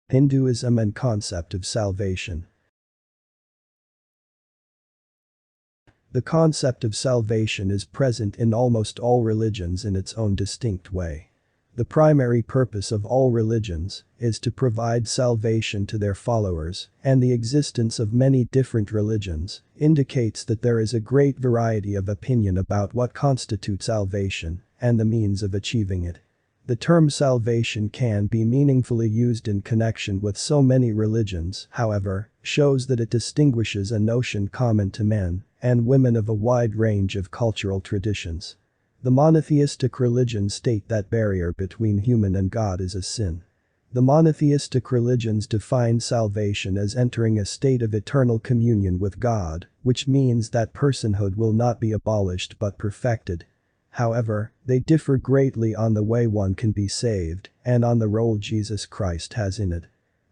Hinduism and concept of salvation. The concept of salvation is present in almost all religions in its own distinct way. The primary purpose of all religions is to provide salvation to their followers, and the existence of many different religions indicates that there is a great variety of opinion about what constitutes salvation and the means of achieving it. The term salvation can be meaningfully used in connection with so many religions, however, shows that it distinguishes a notion common to men and women of a wide range of cultural traditions. The monotheistic religions state that barrier between human and God is a sin. The monotheistic religions define salvation as entering a state of eternal communion with God, which means that personhood will not be abolished but perfected. However, they differ greatly on the way one can be saved and on the role Jesus Christ has in it.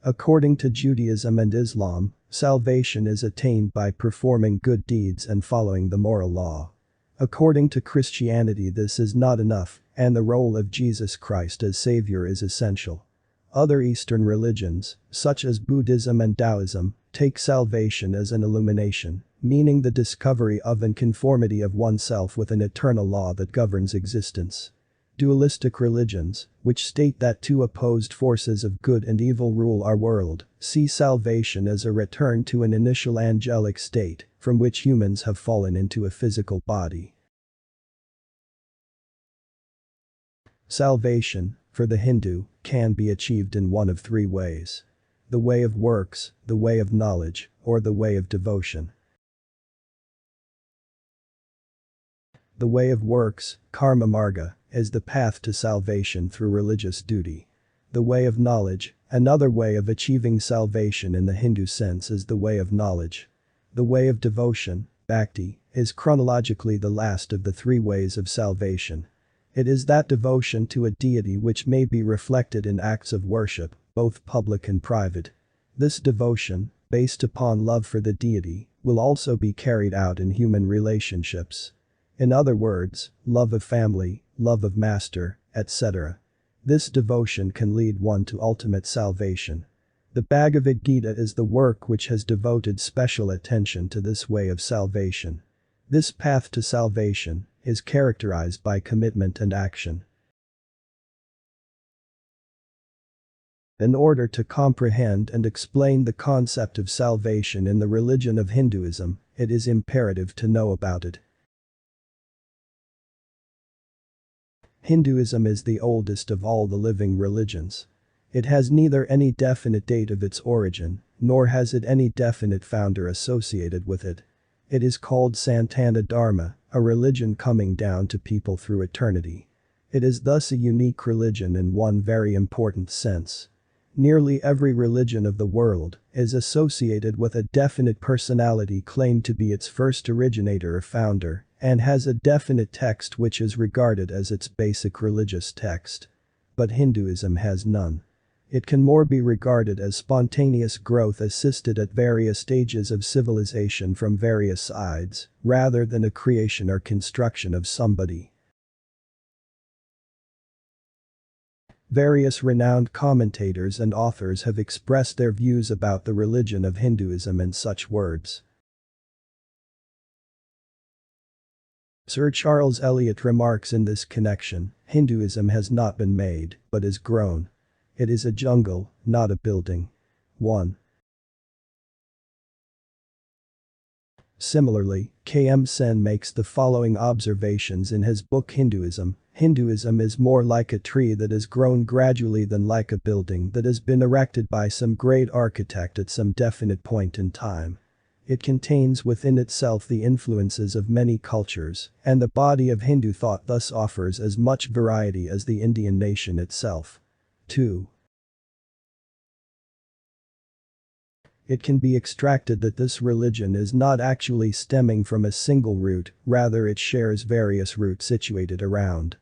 According to Judaism and Islam, salvation is attained by performing good deeds and following the moral law. According to Christianity, this is not enough, and the role of Jesus Christ as Savior is essential. Other Eastern religions, such as Buddhism and Taoism, take salvation as an illumination, meaning the discovery of and conformity of oneself with an eternal law that governs existence. Dualistic religions, which state that two opposed forces of good and evil rule our world, see salvation as a return to an initial angelic state from which humans have fallen into a physical body. Salvation, for the Hindu, can be achieved in one of three ways: the way of works, the way of knowledge, or the way of devotion. The way of works, karma marga, is the path to salvation through religious duty. The way of knowledge, another way of achieving salvation in the Hindu sense, is the way of knowledge. The way of devotion, bhakti, is chronologically the last of the three ways of salvation. It is that devotion to a deity which may be reflected in acts of worship, both public and private. This devotion, based upon love for the deity, will also be carried out in human relationships. In other words, love of family, love of master, etc. This devotion can lead one to ultimate salvation. The Bhagavad-Gita is the work which has devoted special attention to this way of salvation. This path to salvation is characterized by commitment and action. In order to comprehend and explain the concept of salvation in the religion of Hinduism, it is imperative to know about it. Hinduism is the oldest of all the living religions. It has neither any definite date of its origin, nor has it any definite founder associated with it. It is called Sanatana Dharma, a religion coming down to people through eternity. It is thus a unique religion in one very important sense. Nearly every religion of the world is associated with a definite personality claimed to be its first originator or founder, and has a definite text which is regarded as its basic religious text. But Hinduism has none. It can more be regarded as spontaneous growth assisted at various stages of civilization from various sides, rather than a creation or construction of somebody. Various renowned commentators and authors have expressed their views about the religion of Hinduism in such words. Sir Charles Eliot remarks in this connection, Hinduism has not been made, but is grown. It is a jungle, not a building. 1. Similarly, K.M. Sen makes the following observations in his book Hinduism. Hinduism is more like a tree that has grown gradually than like a building that has been erected by some great architect at some definite point in time. It contains within itself the influences of many cultures, and the body of Hindu thought thus offers as much variety as the Indian nation itself. 2. It can be extracted that this religion is not actually stemming from a single root, rather it shares various roots situated around.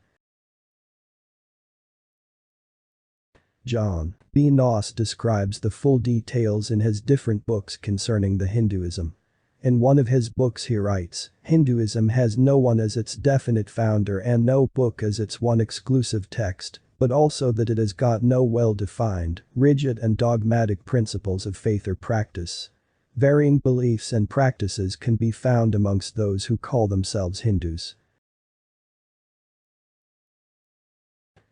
John B. Noss describes the full details in his different books concerning the Hinduism. In one of his books he writes, Hinduism has no one as its definite founder and no book as its one exclusive text, but also that it has got no well-defined, rigid and dogmatic principles of faith or practice. Varying beliefs and practices can be found amongst those who call themselves Hindus.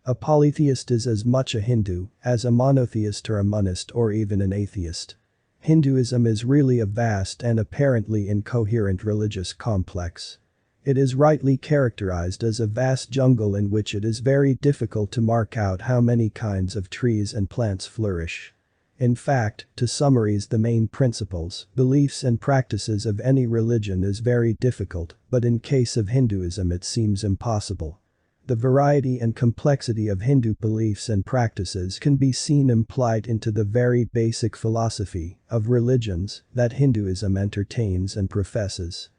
A polytheist is as much a Hindu as a monotheist or a monist or even an atheist. Hinduism is really a vast and apparently incoherent religious complex. It is rightly characterized as a vast jungle in which it is very difficult to mark out how many kinds of trees and plants flourish. In fact, to summarize the main principles, beliefs and practices of any religion is very difficult, but in case of Hinduism it seems impossible. The variety and complexity of Hindu beliefs and practices can be seen implied into the very basic philosophy of religions that Hinduism entertains and professes.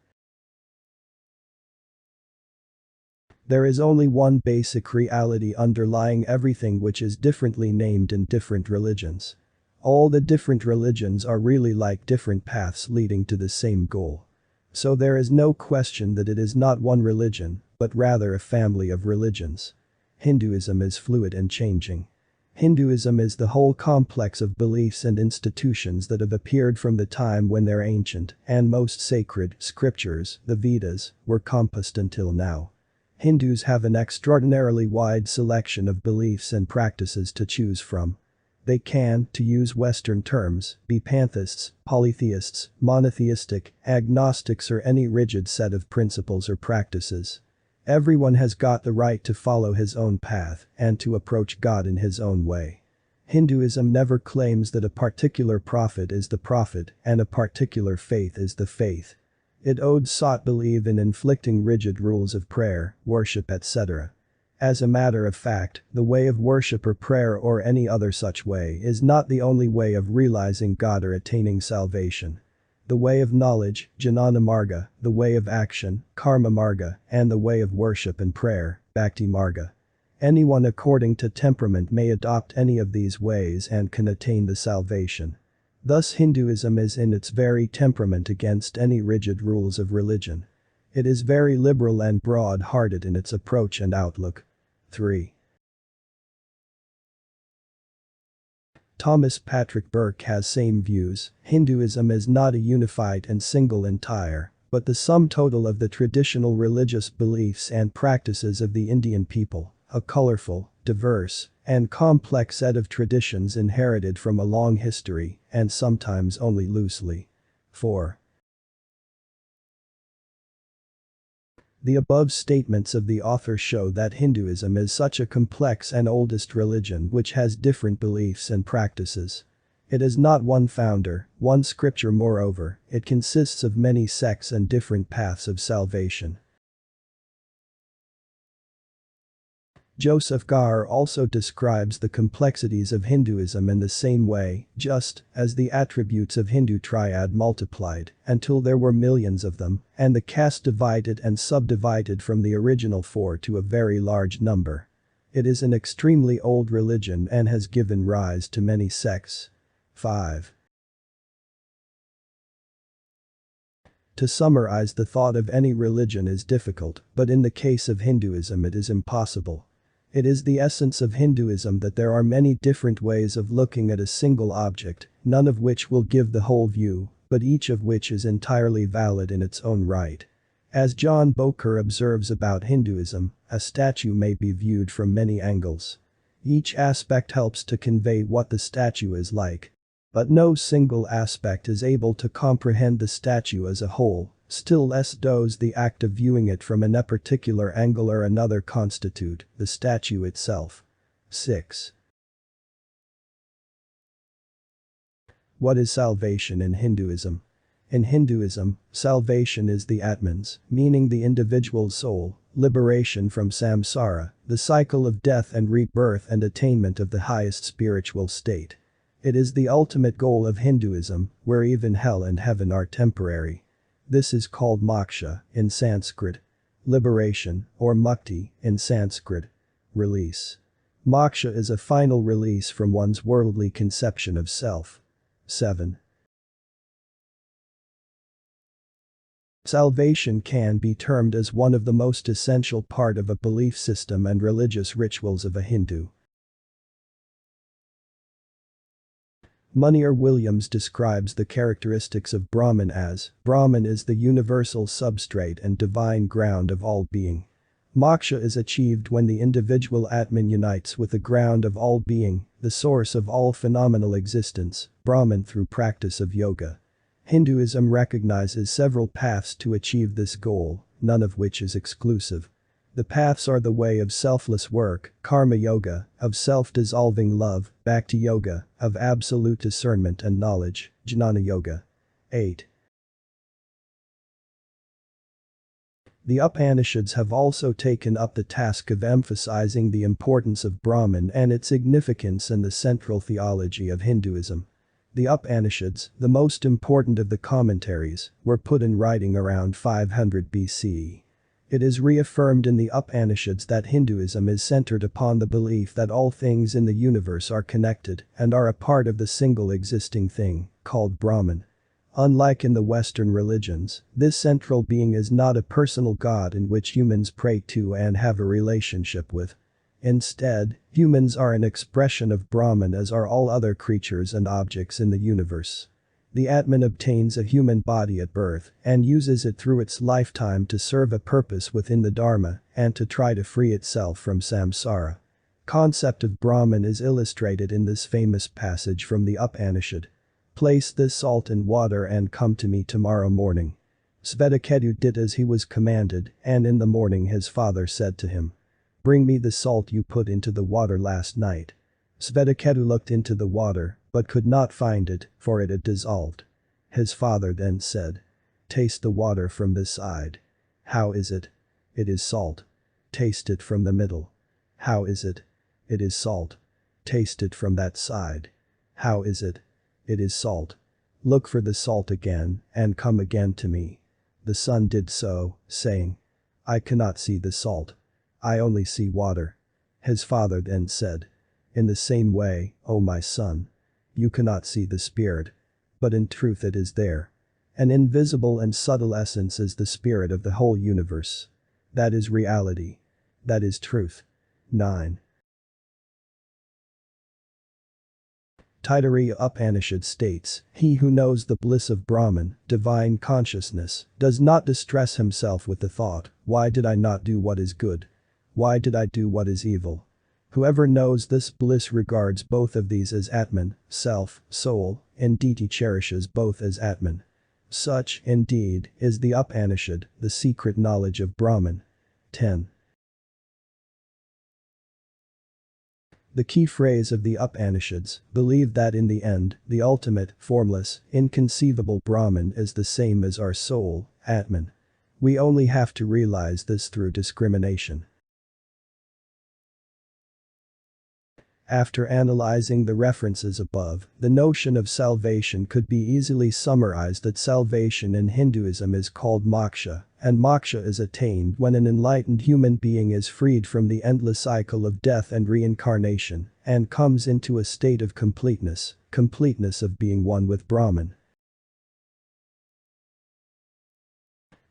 There is only one basic reality underlying everything which is differently named in different religions. All the different religions are really like different paths leading to the same goal. So there is no question that it is not one religion, but rather a family of religions. Hinduism is fluid and changing. Hinduism is the whole complex of beliefs and institutions that have appeared from the time when their ancient and most sacred scriptures, the Vedas, were composed until now. Hindus have an extraordinarily wide selection of beliefs and practices to choose from. They can, to use Western terms, be pantheists, polytheists, monotheistic, agnostics or any rigid set of principles or practices. Everyone has got the right to follow his own path and to approach God in his own way. Hinduism never claims that a particular prophet is the prophet and a particular faith is the faith. It does not believe in inflicting rigid rules of prayer, worship etc. As a matter of fact, the way of worship or prayer or any other such way is not the only way of realizing God or attaining salvation. The way of knowledge, Jnana Marga, the way of action, Karma Marga, and the way of worship and prayer, Bhakti Marga. Anyone according to temperament may adopt any of these ways and can attain the salvation. Thus Hinduism is in its very temperament against any rigid rules of religion. It is very liberal and broad-hearted in its approach and outlook. 3. Thomas Patrick Burke has same views. Hinduism is not a unified and single entire, but the sum total of the traditional religious beliefs and practices of the Indian people, a colorful, diverse, and complex set of traditions inherited from a long history, and sometimes only loosely. 4. The above statements of the author show that Hinduism is such a complex and oldest religion which has different beliefs and practices. It is not one founder, one scripture moreover, it consists of many sects and different paths of salvation. Joseph Garr also describes the complexities of Hinduism in the same way, just as the attributes of Hindu triad multiplied until there were millions of them, and the caste divided and subdivided from the original 4 to a very large number. It is an extremely old religion and has given rise to many sects. 5. To summarize the thought of any religion is difficult, but in the case of Hinduism it is impossible. It is the essence of Hinduism that there are many different ways of looking at a single object, none of which will give the whole view, but each of which is entirely valid in its own right. As John Boker observes about Hinduism, a statue may be viewed from many angles. Each aspect helps to convey what the statue is like. But no single aspect is able to comprehend the statue as a whole, still less does the act of viewing it from a particular angle or another constitute the statue itself. 6. What is salvation in Hinduism? In Hinduism, salvation is the atman's, meaning the individual's soul, liberation from samsara, the cycle of death and rebirth and attainment of the highest spiritual state. It is the ultimate goal of Hinduism, where even hell and heaven are temporary. This is called moksha in Sanskrit. Liberation, or mukti in Sanskrit. Release. Moksha is a final release from one's worldly conception of self. 7. Salvation can be termed as one of the most essential part of a belief system and religious rituals of a Hindu. Munir Williams describes the characteristics of Brahman as, Brahman is the universal substrate and divine ground of all being. Moksha is achieved when the individual atman unites with the ground of all being, the source of all phenomenal existence, Brahman through practice of yoga. Hinduism recognizes several paths to achieve this goal, none of which is exclusive. The paths are the way of selfless work, karma yoga, of self-dissolving love, bhakti yoga, of absolute discernment and knowledge, jnana yoga. 8. The Upanishads have also taken up the task of emphasizing the importance of Brahman and its significance in the central theology of Hinduism. The Upanishads, the most important of the commentaries, were put in writing around 500 BCE. It is reaffirmed in the Upanishads that Hinduism is centered upon the belief that all things in the universe are connected and are a part of the single existing thing, called Brahman. Unlike in the Western religions, this central being is not a personal god in which humans pray to and have a relationship with. Instead, humans are an expression of Brahman as are all other creatures and objects in the universe. The Atman obtains a human body at birth and uses it through its lifetime to serve a purpose within the Dharma and to try to free itself from samsara. Concept of Brahman is illustrated in this famous passage from the Upanishad. Place this salt in water and come to me tomorrow morning. Svetaketu did as he was commanded, and in the morning his father said to him, "Bring me the salt you put into the water last night." Svetaketu looked into the water, but could not find it, for it had dissolved. His father then said, "Taste the water from this side. How is it? It is salt. Taste it from the middle. How is it? It is salt. Taste it from that side. How is it? It is salt. Look for the salt again, and come again to me." The son did so, saying, "I cannot see the salt. I only see water." His father then said, "In the same way, O my son, you cannot see the spirit. But in truth it is there. An invisible and subtle essence is the spirit of the whole universe. That is reality. That is truth." 9. Taittiriya Upanishad states, "He who knows the bliss of Brahman, divine consciousness, does not distress himself with the thought, why did I not do what is good? Why did I do what is evil? Whoever knows this bliss regards both of these as Atman, self, soul, indeed he cherishes both as Atman." Such, indeed, is the Upanishad, the secret knowledge of Brahman. 10. The key phrase of the Upanishads, believe that in the end, the ultimate, formless, inconceivable Brahman is the same as our soul, Atman. We only have to realize this through discrimination. After analyzing the references above, the notion of salvation could be easily summarized that salvation in Hinduism is called moksha, and moksha is attained when an enlightened human being is freed from the endless cycle of death and reincarnation, and comes into a state of completeness of being one with Brahman.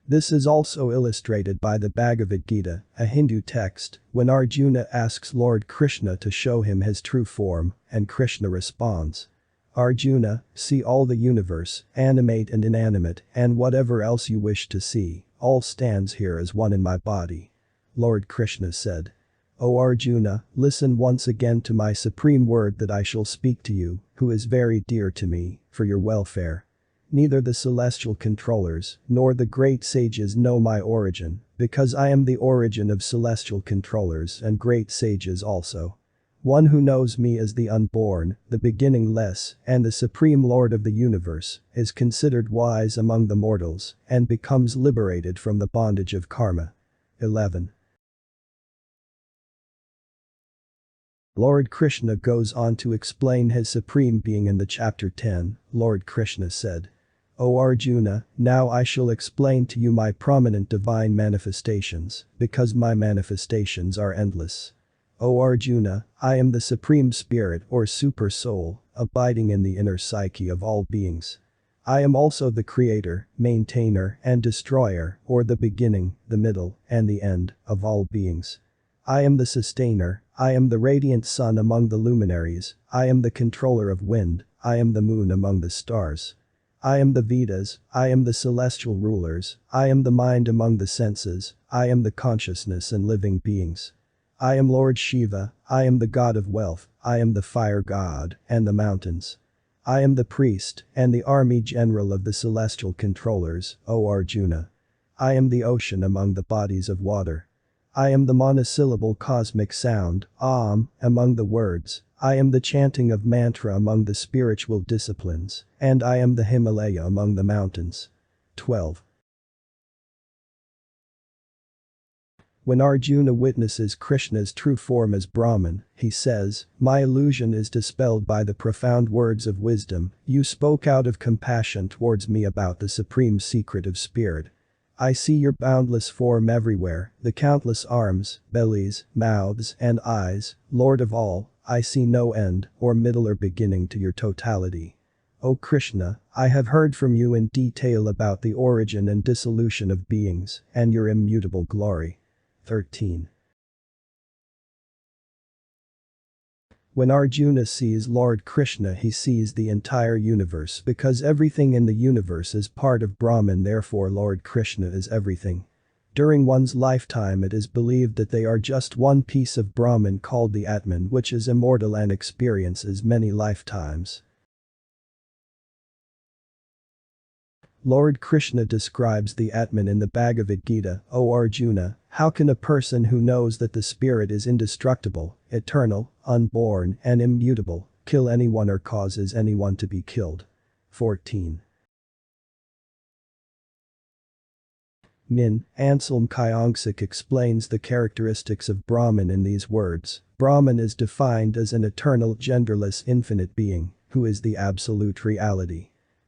This is also illustrated by the Bhagavad-Gita, a Hindu text, when Arjuna asks Lord Krishna to show him his true form, and Krishna responds, "Arjuna, see all the universe, animate and inanimate, and whatever else you wish to see, all stands here as one in my body." Lord Krishna said, "O Arjuna, listen once again to my supreme word that I shall speak to you, who is very dear to me, for your welfare. Neither the celestial controllers nor the great sages know my origin, because I am the origin of celestial controllers and great sages also. One who knows me as the unborn, the beginningless, and the supreme lord of the universe, is considered wise among the mortals and becomes liberated from the bondage of karma." 11. Lord Krishna goes on to explain his supreme being in the chapter 10. Lord Krishna said, "O Arjuna, now I shall explain to you my prominent divine manifestations, because my manifestations are endless. O Arjuna, I am the supreme spirit or super soul, abiding in the inner psyche of all beings. I am also the creator, maintainer, and destroyer, or the beginning, the middle, and the end, of all beings. I am the sustainer, I am the radiant sun among the luminaries, I am the controller of wind, I am the moon among the stars. I am the Vedas, I am the celestial rulers, I am the mind among the senses, I am the consciousness and living beings. I am Lord Shiva, I am the god of wealth, I am the fire god, and the mountains. I am the priest, and the army general of the celestial controllers, O Arjuna. I am the ocean among the bodies of water. I am the monosyllable cosmic sound, among the words, I am the chanting of mantra among the spiritual disciplines, and I am the Himalaya among the mountains. 12. When Arjuna witnesses Krishna's true form as Brahman, he says, "My illusion is dispelled by the profound words of wisdom you spoke out of compassion towards me about the supreme secret of spirit. I see your boundless form everywhere, the countless arms, bellies, mouths, and eyes, Lord of all, I see no end or middle or beginning to your totality. O Krishna, I have heard from you in detail about the origin and dissolution of beings and your immutable glory." 13. When Arjuna sees Lord Krishna, he sees the entire universe because everything in the universe is part of Brahman, therefore Lord Krishna is everything. During one's lifetime it is believed that they are just one piece of Brahman called the atman, which is immortal and experiences many lifetimes. Lord Krishna describes the atman in the Bhagavad-Gita, "O Arjuna, how can a person who knows that the spirit is indestructible, eternal, unborn, and immutable, kill anyone or causes anyone to be killed?" 14. Min. Anselm Kyongsak explains the characteristics of Brahman in these words. Brahman is defined as an eternal, genderless, infinite being, who is the absolute reality.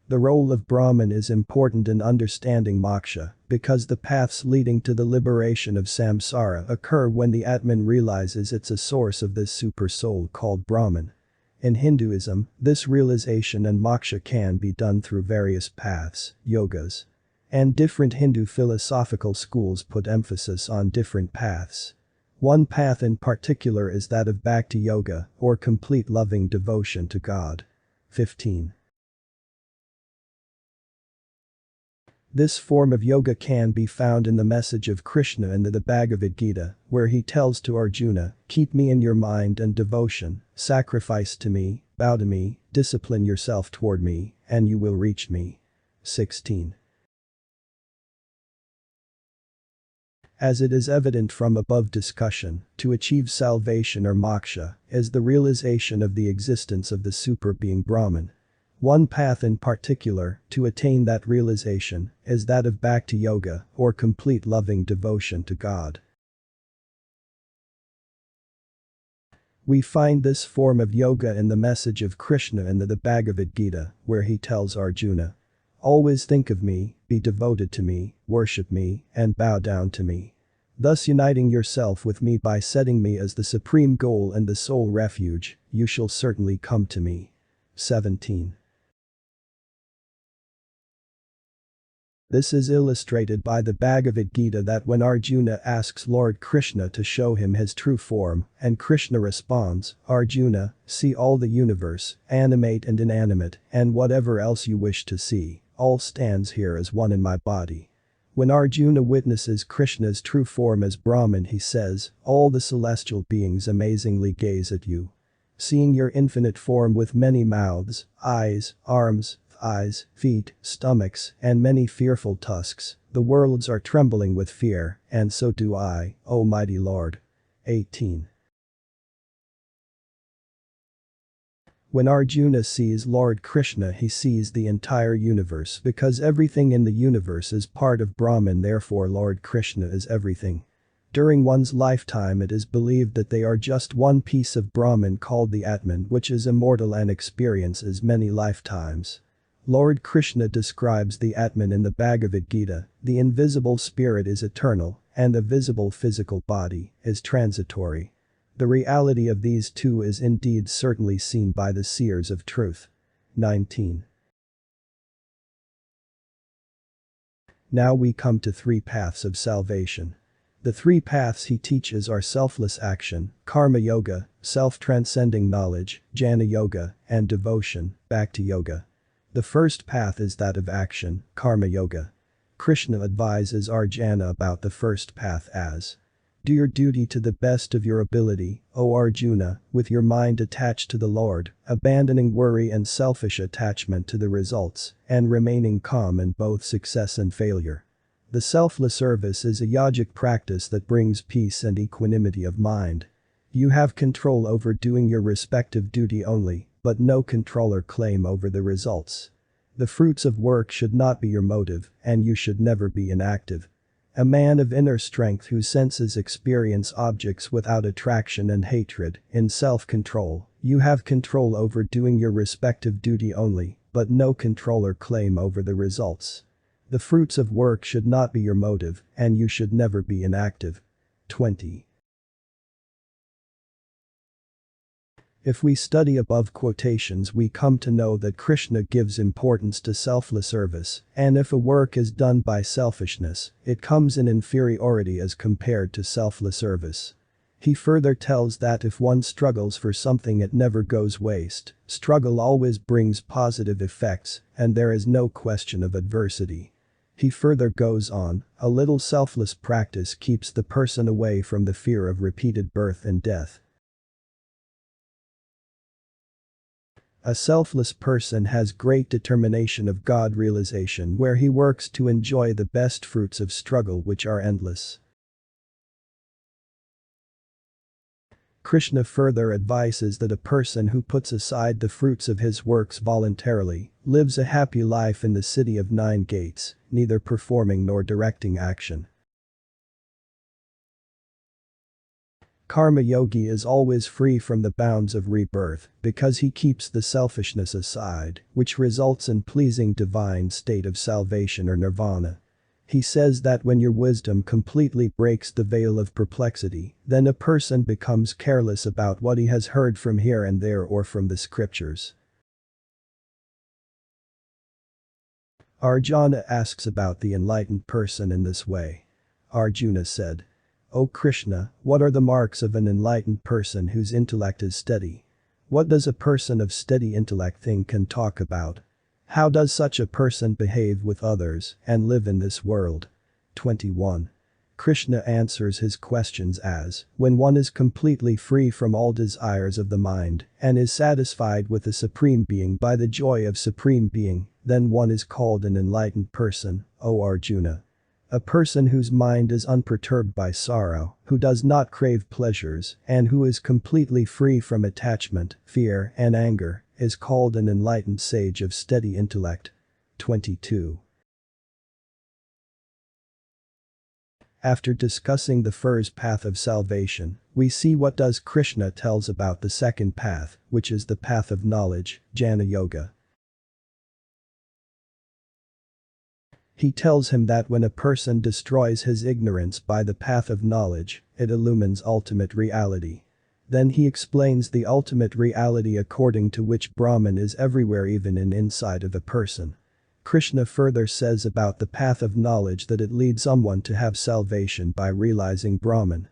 The role of Brahman is important in understanding moksha, because the paths leading to the liberation of samsara occur when the atman realizes it's a source of this super soul called Brahman. In Hinduism, this realization and moksha can be done through various paths, yogas. And different Hindu philosophical schools put emphasis on different paths. One path in particular is that of bhakti yoga, or complete loving devotion to God. 15. This form of yoga can be found in the message of Krishna in the Bhagavad-Gita, where he tells to Arjuna, "Keep me in your mind and devotion, sacrifice to me, bow to me, discipline yourself toward me, and you will reach me." 16. As it is evident from above discussion, to achieve salvation or moksha is the realization of the existence of the super being Brahman. One path in particular to attain that realization is that of bhakti yoga, or complete loving devotion to God. We find this form of yoga in the message of Krishna in the Bhagavad Gita, where he tells Arjuna, "Always think of me, be devoted to me, worship me, and bow down to me. Thus uniting yourself with me by setting me as the supreme goal and the sole refuge, you shall certainly come to me." 17. This is illustrated by the Bhagavad Gita that when Arjuna asks Lord Krishna to show him his true form, and Krishna responds, "Arjuna, see all the universe, animate and inanimate, and whatever else you wish to see, all stands here as one in my body." When Arjuna witnesses Krishna's true form as Brahman, he says, "All the celestial beings amazingly gaze at you. Seeing your infinite form with many mouths, eyes, arms, eyes, feet, stomachs, and many fearful tusks, the worlds are trembling with fear, and so do I, O mighty Lord." 18. When Arjuna sees Lord Krishna, he sees the entire universe because everything in the universe is part of Brahman, therefore Lord Krishna is everything. During one's lifetime it is believed that they are just one piece of Brahman called the Atman, which is immortal and experiences many lifetimes. Lord Krishna describes the Atman in the Bhagavad Gita, "The invisible spirit is eternal, and the visible physical body is transitory." The reality of these two is indeed certainly seen by the seers of truth. 19. Now we come to three paths of salvation. The three paths he teaches are selfless action, karma yoga, self-transcending knowledge, jnana yoga, and devotion, bhakti yoga. The first path is that of action, karma yoga. Krishna advises Arjuna about the first path as: do your duty to the best of your ability, O Arjuna, with your mind attached to the Lord, abandoning worry and selfish attachment to the results, and remaining calm in both success and failure. The selfless service is a yogic practice that brings peace and equanimity of mind. You have control over doing your respective duty only, but no control or claim over the results. The fruits of work should not be your motive, and you should never be inactive. A man of inner strength whose senses experience objects without attraction and hatred, in self-control, you have control over doing your respective duty only, but no control or claim over the results. The fruits of work should not be your motive, and you should never be inactive. 20. If we study above quotations, we come to know that Krishna gives importance to selfless service, and if a work is done by selfishness, it comes in inferiority as compared to selfless service. He further tells that if one struggles for something, it never goes waste. Struggle always brings positive effects, and there is no question of adversity. He further goes on, a little selfless practice keeps the person away from the fear of repeated birth and death. A selfless person has great determination of God realization, where he works to enjoy the best fruits of struggle, which are endless. Krishna further advises that a person who puts aside the fruits of his works voluntarily lives a happy life in the city of 9 gates, neither performing nor directing action. Karma yogi is always free from the bounds of rebirth because he keeps the selfishness aside, which results in pleasing divine state of salvation or nirvana. He says that when your wisdom completely breaks the veil of perplexity, then a person becomes careless about what he has heard from here and there or from the scriptures. Arjuna asks about the enlightened person in this way. Arjuna said, O Krishna, what are the marks of an enlightened person whose intellect is steady? What does a person of steady intellect think and talk about? How does such a person behave with others and live in this world? 21. Krishna answers his questions as, when one is completely free from all desires of the mind and is satisfied with the Supreme Being by the joy of Supreme Being, then one is called an enlightened person, O Arjuna. A person whose mind is unperturbed by sorrow, who does not crave pleasures, and who is completely free from attachment, fear, and anger, is called an enlightened sage of steady intellect. 22. After discussing the first path of salvation, we see what does Krishna tells about the second path, which is the path of knowledge, Jnana Yoga. He tells him that when a person destroys his ignorance by the path of knowledge, it illumines ultimate reality. Then he explains the ultimate reality according to which Brahman is everywhere, even in inside of a person. Krishna further says about the path of knowledge that it leads someone to have salvation by realizing Brahman.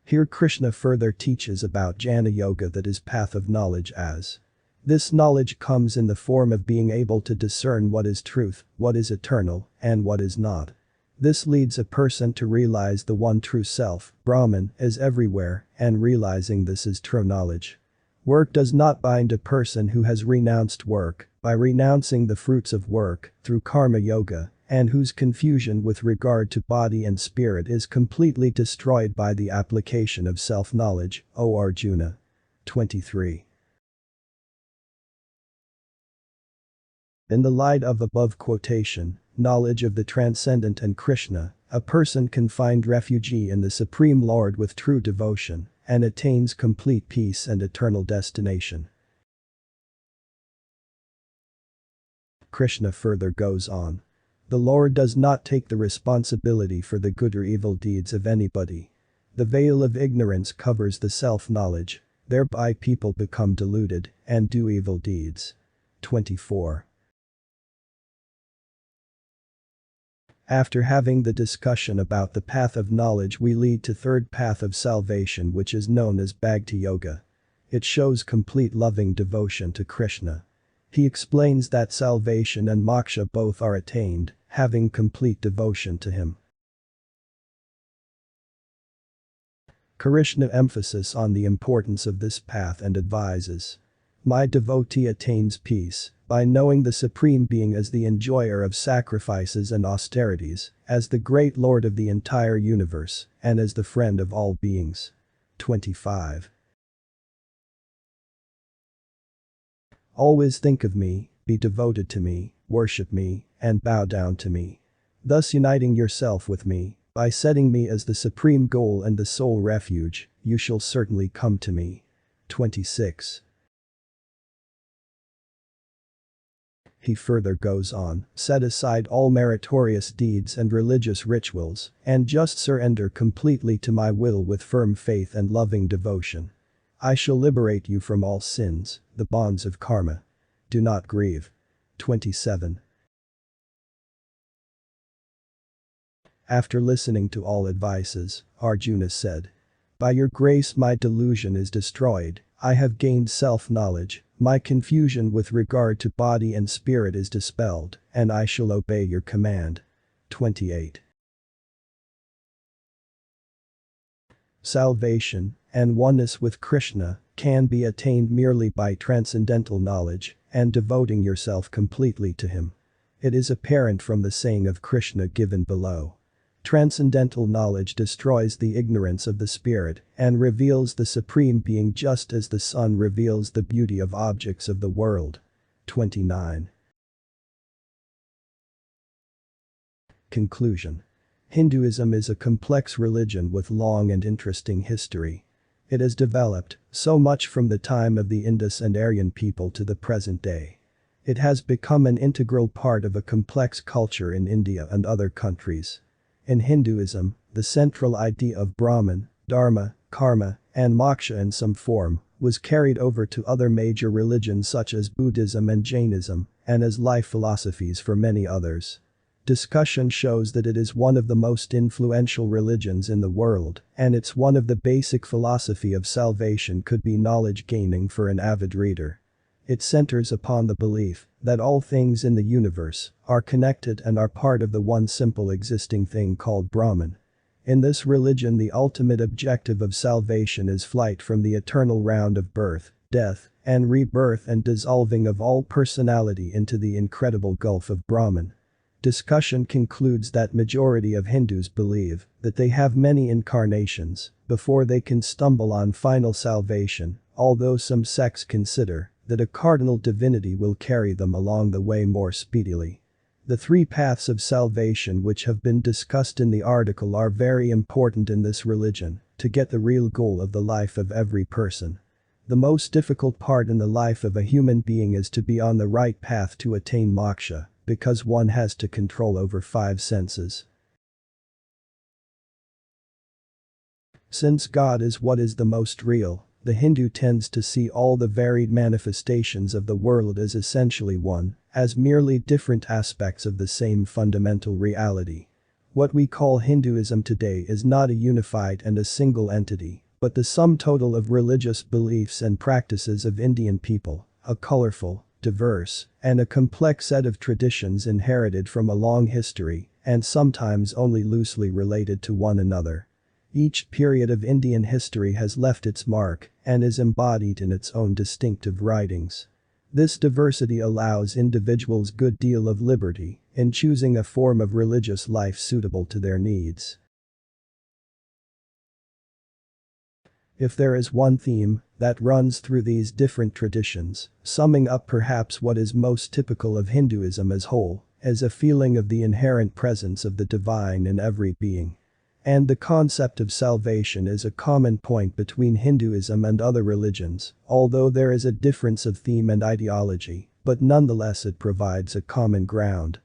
Here Krishna further teaches about Jnana Yoga, that is path of knowledge as. This knowledge comes in the form of being able to discern what is truth, what is eternal, and what is not. This leads a person to realize the one true self, Brahman, is everywhere, and realizing this is true knowledge. Work does not bind a person who has renounced work, by renouncing the fruits of work, through karma yoga, and whose confusion with regard to body and spirit is completely destroyed by the application of self-knowledge, O Arjuna. 23. In the light of above quotation, knowledge of the transcendent and Krishna, a person can find refuge in the Supreme Lord with true devotion, and attains complete peace and eternal destination. Krishna further goes on. The Lord does not take the responsibility for the good or evil deeds of anybody. The veil of ignorance covers the self-knowledge, thereby people become deluded and do evil deeds. 24. After having the discussion about the path of knowledge, we lead to third path of salvation, which is known as Bhakti Yoga. It shows complete loving devotion to Krishna. He explains that salvation and moksha both are attained, having complete devotion to him. Krishna emphasis on the importance of this path and advises. My devotee attains peace by knowing the Supreme Being as the enjoyer of sacrifices and austerities, as the great Lord of the entire universe, and as the friend of all beings. 25. Always think of me, be devoted to me, worship me, and bow down to me. Thus uniting yourself with me, by setting me as the supreme goal and the sole refuge, you shall certainly come to me. 26. He further goes on, set aside all meritorious deeds and religious rituals, and just surrender completely to my will with firm faith and loving devotion. I shall liberate you from all sins, the bonds of karma. Do not grieve. 27. After listening to all advices, Arjuna said, by your grace my delusion is destroyed, I have gained self-knowledge, my confusion with regard to body and spirit is dispelled, and I shall obey your command. 28. Salvation and oneness with Krishna can be attained merely by transcendental knowledge and devoting yourself completely to him. It is apparent from the saying of Krishna given below. Transcendental knowledge destroys the ignorance of the spirit and reveals the Supreme Being just as the sun reveals the beauty of objects of the world. 29. Conclusion. Hinduism is a complex religion with long and interesting history. It has developed so much from the time of the Indus and Aryan people to the present day. It has become an integral part of a complex culture in India and other countries. In Hinduism, the central idea of Brahman, Dharma, Karma, and moksha in some form was carried over to other major religions such as Buddhism and Jainism, and as life philosophies for many others. Discussion shows that it is one of the most influential religions in the world, and it's one of the basic philosophy of salvation could be knowledge gaining for an avid reader. It centers upon the belief that all things in the universe are connected and are part of the one simple existing thing called Brahman. In this religion, the ultimate objective of salvation is flight from the eternal round of birth, death, and rebirth and dissolving of all personality into the incredible gulf of Brahman. Discussion concludes that majority of Hindus believe that they have many incarnations before they can stumble on final salvation, although some sects consider that a cardinal divinity will carry them along the way more speedily. The three paths of salvation which have been discussed in the article are very important in this religion to get the real goal of the life of every person. The most difficult part in the life of a human being is to be on the right path to attain moksha, because one has to control over 5 senses. Since God is what is the most real, the Hindu tends to see all the varied manifestations of the world as essentially one, as merely different aspects of the same fundamental reality. What we call Hinduism today is not a unified and a single entity, but the sum total of religious beliefs and practices of Indian people, a colorful, diverse, and a complex set of traditions inherited from a long history, and sometimes only loosely related to one another. Each period of Indian history has left its mark and is embodied in its own distinctive writings. This diversity allows individuals good deal of liberty in choosing a form of religious life suitable to their needs. If there is one theme that runs through these different traditions, summing up perhaps what is most typical of Hinduism as whole, is a feeling of the inherent presence of the divine in every being. And the concept of salvation is a common point between Hinduism and other religions, although there is a difference of theme and ideology, but nonetheless it provides a common ground.